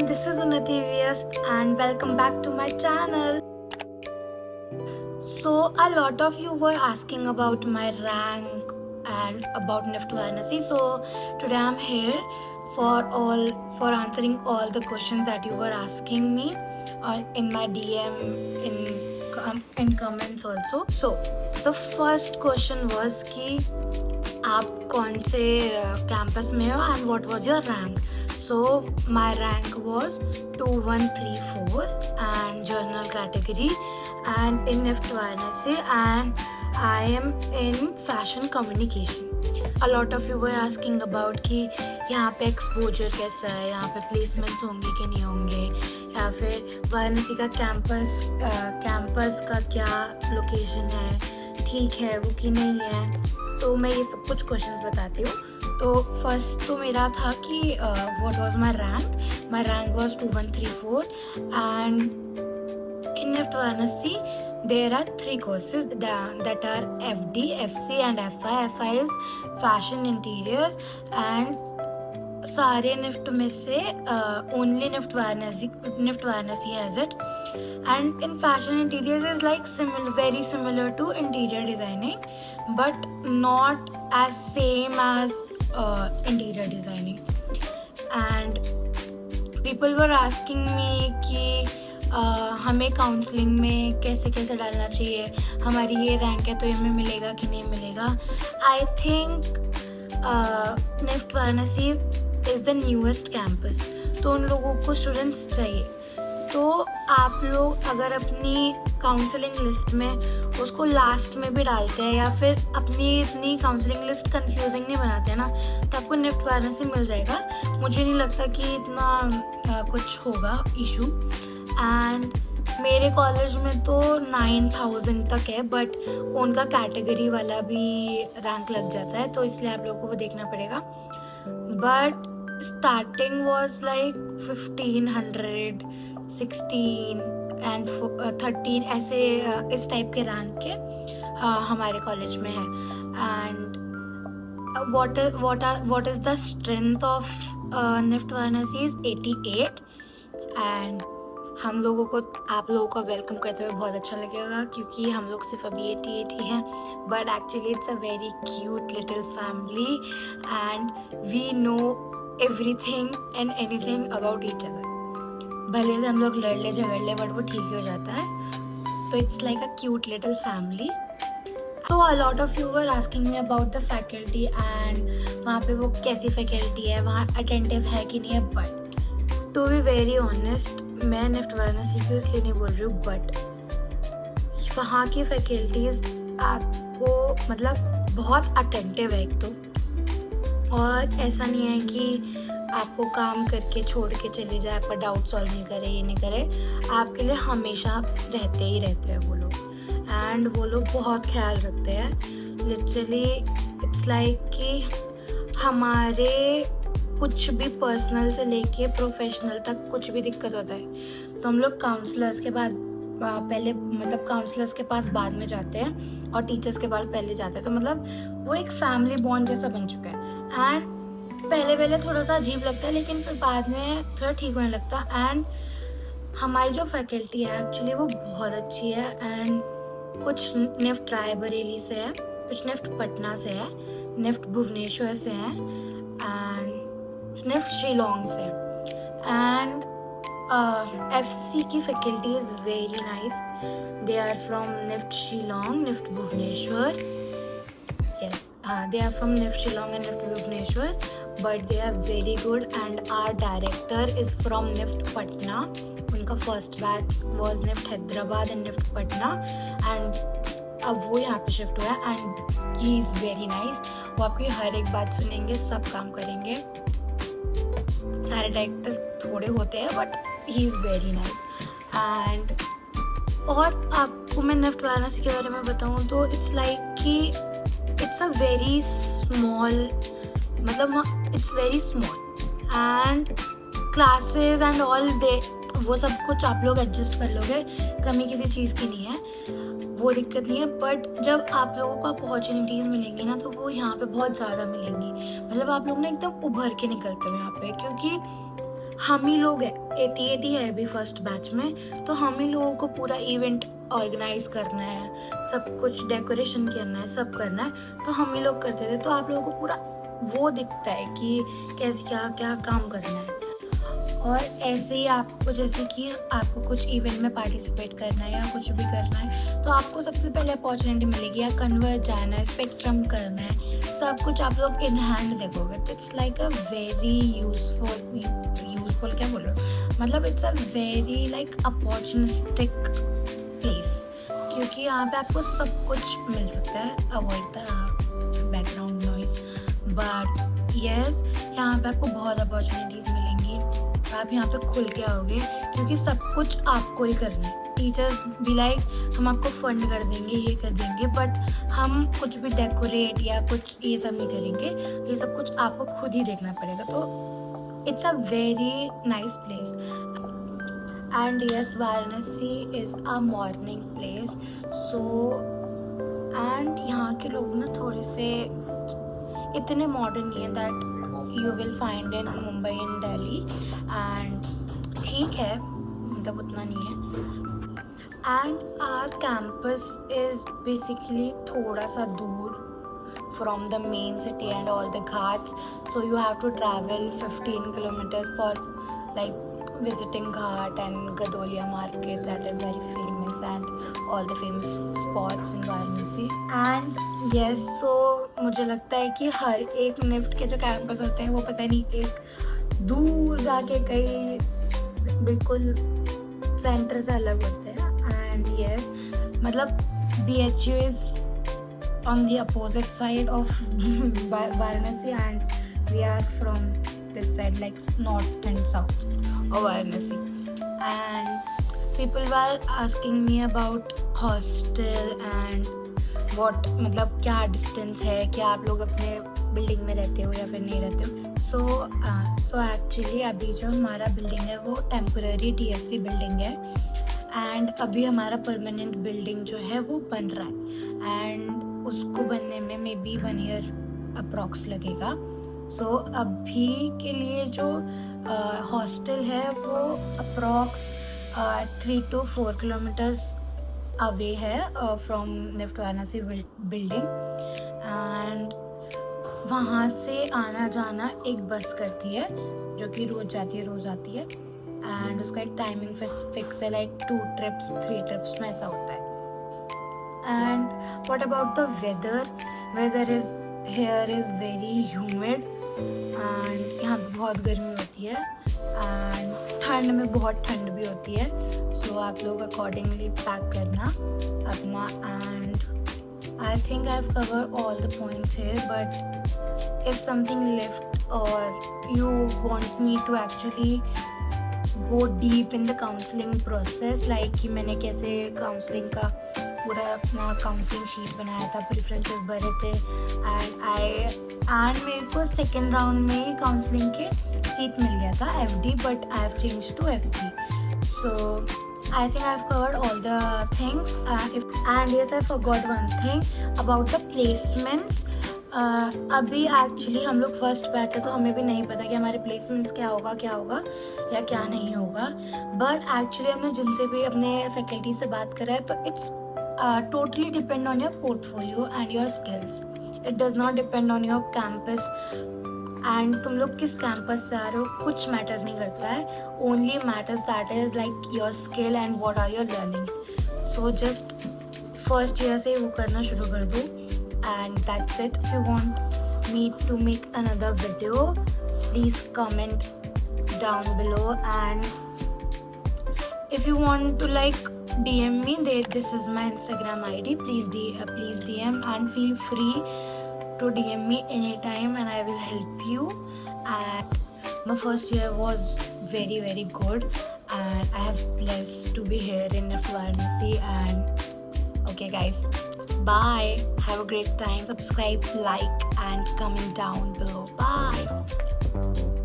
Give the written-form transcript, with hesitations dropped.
everyone, this is Unnati VS and welcome back to my channel. So a lot of you were asking about my rank and about NIFT Varanasi. So today I'm here for answering all the questions that you were asking me in my DM in comments also. So the first question was कि आप कौन से campus में हो and what was your rank? So my rank was 2134 and journal category and in NIFT Varanasi and I am in fashion communication. A lot of you were asking about कि यहाँ पे exposure कैसा है, यहाँ पे placements होंगे कि नहीं होंगे, या फिर वाराणसी का कैंपस का क्या लोकेशन है, ठीक है वो कि नहीं है. तो मैं ये सब कुछ क्वेश्चंस बताती हूँ. तो फर्स्ट तो मेरा था कि what was my rank was 2134 and in NIFT Varanasi there are 3 courses that are FD, FC and FI. FI is fashion interiors and सारे NIFT में से only NIFT Varanasi has it. And in fashion interiors is like very similar to interior designing but not as same as interior designing. And people were asking me कि हमें counselling में कैसे कैसे डालना चाहिए, हमारी ये रैंक है तो हमें मिलेगा कि नहीं मिलेगा. I think NIFT Varanasi is the newest campus, तो उन लोगों को स्टूडेंट्स चाहिए. तो आप लोग अगर अपनी काउंसलिंग लिस्ट में उसको लास्ट में भी डालते हैं या फिर अपनी काउंसलिंग लिस्ट कंफ्यूजिंग नहीं बनाते हैं ना, तो आपको NIFT Varanasi मिल जाएगा. मुझे नहीं लगता कि इतना कुछ होगा इशू. एंड मेरे कॉलेज में तो 9000 तक है बट उनका कैटेगरी वाला भी रैंक लग जाता है, तो इसलिए आप लोगों को वो देखना पड़ेगा. But starting was like 1500, 16 and 13 ऐसे इस टाइप के रैंक के हमारे कॉलेज में है. And what is the strength of NIFT Varanasi is 88 and हम लोगों को आप लोगों का वेलकम करते हुए बहुत अच्छा लगेगा क्योंकि हम लोग सिर्फ अभी 88 ही हैं but actually it's a very cute little family and we know everything and anything about each other. भले से हम लोग लड़ ले झगड़ ले बट वो ठीक ही हो जाता है. तो it's like a cute little family. तो a lot of you were asking me about the faculty and वहाँ पे वो कैसी फैकल्टी है, वहाँ अटेंटिव है कि नहीं है. But to be very honest मैं NIFT Varanasi की इसलिए नहीं बोल रही हूँ बट वहाँ की फैकल्टीज़ आपको मतलब बहुत अटेंटिव है एक तो, और ऐसा नहीं है कि आपको काम करके छोड़ के चले जाए, आपका डाउट सॉल्व नहीं करे, ये नहीं करे. आपके लिए हमेशा रहते ही रहते हैं वो लोग एंड वो लोग बहुत ख्याल रखते हैं. लिटरली इट्स लाइक कि हमारे कुछ भी पर्सनल से लेके प्रोफेशनल तक कुछ भी दिक्कत होता है तो हम लोग काउंसलर्स के बाद पहले मतलब काउंसलर्स के पास बाद में जाते हैं और टीचर्स के पास पहले जाते हैं. तो मतलब वो एक फैमिली बॉन्ड जैसा बन चुका है. एंड पहले थोड़ा सा अजीब लगता है लेकिन फिर बाद में थोड़ा ठीक होने लगता. एंड हमारी जो फैकल्टी है एक्चुअली वो बहुत अच्छी है एंड कुछ NIFT रायबरेली से है, कुछ NIFT पटना से है, NIFT भुवनेश्वर से है एंड NIFT शिलोंग से. एंड FC की faculty is very nice. They are from NIFT Shillong, NIFT Bhubaneswar. Yes, they are from NIFT Shillong and NIFT Bhubaneswar, but they are very good. And our director is from NIFT Patna. उनका first batch was NIFT Hyderabad and NIFT Patna, and अब वो यहाँ पे shift हुआ है and he is very nice. वो आपकी हर एक बात सुनेंगे, सब काम करेंगे. सारे डायरेक्टर थोड़े होते हैं but he is very nice. And और आपको मैं NIFT Varanasi के बारे में बताऊँ तो इट्स लाइक कि इट्स अ वेरी स्मॉल मतलब it's very small and classes and all they वो सब कुछ आप लोग एडजस्ट कर लोगे, कमी किसी चीज़ की नहीं है, वो दिक्कत नहीं है. बट जब आप लोगों को अपॉर्चुनिटीज़ मिलेंगी ना तो वो यहाँ पे बहुत ज़्यादा मिलेंगी. मतलब आप लोग ना एकदम उभर के निकलते हो यहाँ पे क्योंकि हम ही लोग हैं, 88 है अभी फर्स्ट बैच में, तो हम ही लोगों को पूरा इवेंट ऑर्गेनाइज करना है, सब कुछ डेकोरेशन करना है, सब करना है, तो हम ही लोग करते थे। तो आप लोगों को पूरा वो दिखता है कि कैसे क्या क्या काम करना है। और ऐसे ही आपको, जैसे कि आपको कुछ इवेंट में पार्टिसिपेट करना है या कुछ भी करना है, तो आपको सबसे पहले अपॉर्चुनिटी मिलेगी, या कन्वर्ट जाना है, स्पेक्ट्रम करना है, सब कुछ आप लोग इन हैंड देखोगे। तो it's like a very useful क्या बोल रहे हो, मतलब it's a very like opportunistic place, क्योंकि यहाँ पे आपको सब कुछ मिल सकता है। Avoid the background noise, but yes, यहाँ पे आपको बहुत अपॉर्चुनिटीज़ मिलेंगी। आप यहाँ पे खुल के आओगे, क्योंकि सब कुछ आपको ही करना है। टीचर्स भी लाइक हम आपको फंड कर देंगे, ये कर देंगे, बट हम कुछ भी डेकोरेट या कुछ ये सब नहीं करेंगे, ये सब कुछ आपको खुद ही देखना पड़ेगा। तो it's a very nice place. And yes, Varanasi is a morning place. So and यहाँ के लोग ना थोड़े से इतने मॉडर्न नहीं है that you will find in Mumbai and Delhi, and ठीक है, मतलब उतना नहीं है। And our campus is basically थोड़ा सा दूर from the main city and all the ghats, so you have to travel 15 kilometers for like visiting Ghat and Gadolia market that is very famous and all the famous spots in Varanasi. And yes, so मुझे लगता है कि हर एक NIFT के जो campus होते हैं वो पता नहीं एक दूर जाके कहीं बिल्कुल सेंटर से अलग होते हैं। एंड yes, मतलब BHU is on the opposite side of Varanasi, and we are from this side, like north and south of Varanasi. And people were asking me about hostel and what, मतलब क्या distance है, क्या आप लोग अपने building में रहते हो या फिर नहीं रहते हो। सो एक्चुअली अभी जो हमारा बिल्डिंग है वो टेम्पररी TFC बिल्डिंग है, एंड अभी हमारा परमानेंट बिल्डिंग जो है वो बन रहा है, एंड उसको बनने में मे बी 1 ईयर अप्रॉक्स लगेगा। सो अभी के लिए जो हॉस्टल है वो अप्रॉक्स 3 to 4 किलोमीटर्स अवे है from NIFT Varanasi building, and वहाँ से आना जाना एक बस करती है जो कि रोज़ आती है, एंड उसका एक टाइमिंग फिक्स है, लाइक 2 trips 3 trips में ऐसा होता है। And what about the weather? Weather is here is very humid, and यहाँ पे बहुत गर्मी होती है, and ठंड में बहुत ठंड भी होती है। So आप लोग accordingly पैक करना अपना। And I think I've covered all the points here, but if something left or you want me to actually go deep in the counseling process, like कि मैंने कैसे काउंसलिंग का पूरा अपना काउंसलिंग शीट बनाया था, प्रेफरेंसेस भरे थे, एंड मेरे को सेकेंड राउंड में ही काउंसलिंग के सीट मिल गया था FD, but I have change to FC. So I think I've covered all the things, and yes, I forgot one thing about the placements. अभी एक्चुअली हम लोग फर्स्ट बैच है, तो हमें भी नहीं पता कि हमारे प्लेसमेंट्स क्या होगा या क्या नहीं होगा, बट एक्चुअली हमने जिनसे भी अपने फैकल्टी से बात करा है, तो it's totally depend on your portfolio and your skills. It does not depend on your campus, and तुम लोग किस कैंपस से आ रहे हो कुछ मैटर नहीं करता है, only matters that is like your skill and what are your learnings. So just first year से वो करना शुरू कर दो, and that's it. If you want me to make another video, please comment down below, and if you want to like DM me, this is my Instagram ID. Please DM and feel free to DM me anytime, and I will help you. And my first year was very, very good, and I have blessed to be here in Varanasi. And okay guys, bye, have a great time. Subscribe, like and comment down below. Bye.